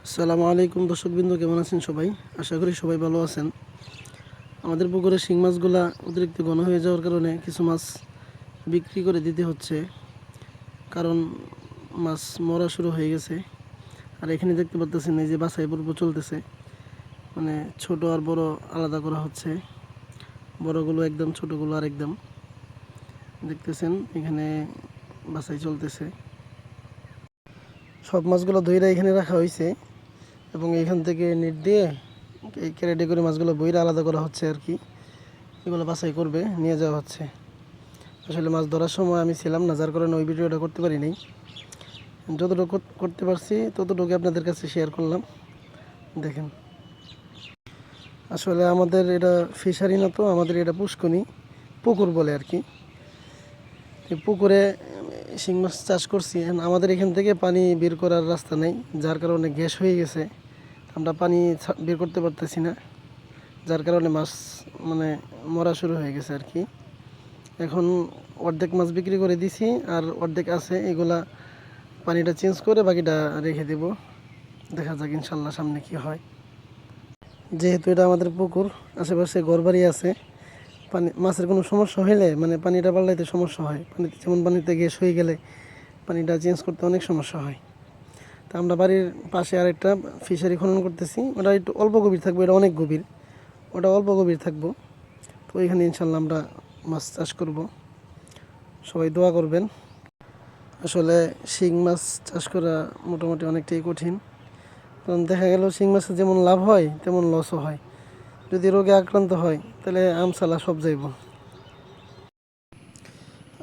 আসসালামু আলাইকুম দর্শকবৃন্দ, কেমন আছেন সবাই? আশা করি সবাই ভালো আছেন। আমাদের পুকুরে শিং মাছগুলা অতিরিক্ত ঘন হয়ে যাওয়ার কারণে কিছু মাছ বিক্রি করে দিতে হচ্ছে, কারণ মাছ মরা শুরু হয়ে গেছে। আর এখানে দেখতে পাচ্ছেন এই যে বাছাই পর্ব চলতেছে, মানে ছোট আর বড় আলাদা করা হচ্ছে। বড়গুলো একদম, ছোটগুলো আর একদম। দেখতেছেন এখানে বাছাই চলতেছে। সব মাছগুলো ধইরা এখানে রাখা হয়েছে এবং এখান থেকে নেট দিয়ে এই ক্যারেটে করে মাছগুলো বইরা আলাদা করা হচ্ছে আর কি। এগুলো বাছাই করবে, নিয়ে যাওয়া হচ্ছে। আসলে মাছ ধরার সময় আমি ছিলাম না, যার কারণে ওই ভিডিওটা করতে পারি নাই। যতটুকু করতে পারছি ততটুকু আপনাদের কাছে শেয়ার করলাম। দেখেন, আসলে আমাদের এটা ফিশারি না, তো আমাদের এটা পুষ্কনি, পুকুর বলে আর কি। এই পুকুরে শিং মাছ চাষ করছি। আমাদের এখান থেকে পানি বের করার রাস্তা নেই, যার কারণে গ্যাস হয়ে গেছে। আমরা পানি বের করতে পারতেছি না, যার কারণে মাছ মানে মরা শুরু হয়ে গেছে আর কি। এখন অর্ধেক মাছ বিক্রি করে দিছি, আর অর্ধেক আছে, এগুলা পানিটা চেঞ্জ করে বাকিটা রেখে দেব। দেখা যাক ইনশাল্লাহ সামনে কি হয়। যেহেতু এটা আমাদের পুকুর, আশেপাশে ঘরবাড়ি আছে, পানি মাছের কোনো সমস্যা হলে মানে পানিটা পাল্টাইতে সমস্যা হয়। পানিতে যেমন পানিতে গ্যাস হয়ে গেলে পানিটা চেঞ্জ করতে অনেক সমস্যা হয়। তা আমরা বাড়ির পাশে আরেকটা ফিশারি খনন করতেছি। ওটা একটু অল্প গভীর থাকবে, এটা অনেক গভীর, ওটা অল্প গভীর থাকবো। তো এখানে ইনশাল্লাহ আমরা মাছ চাষ করব। সবাই দোয়া করবেন। আসলে শিং মাছ চাষ করা মোটামুটি অনেকটাই কঠিন, কারণ দেখা গেল শিং মাছের যেমন লাভ হয় তেমন লসও হয়। যদি রোগে আক্রান্ত হয় তাহলে আমসালা সব যাইব।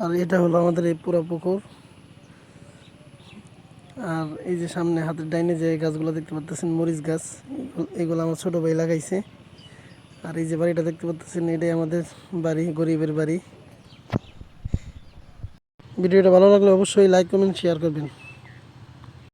আর এটা হলো আমাদের এই পুরো পুকুর। আর এই যে সামনে হাতের ডাইনে যে গাছগুলো দেখতে পাচ্ছেন, মরিচ গাছ, এগুলো আমার ছোটো ভাই লাগাইছে। আর এই যে বাড়িটা দেখতে পাচ্ছেন, এটাই আমাদের বাড়ি, গরিবের বাড়ি। ভিডিওটা ভালো লাগলে অবশ্যই লাইক, কমেন্ট, শেয়ার করবেন।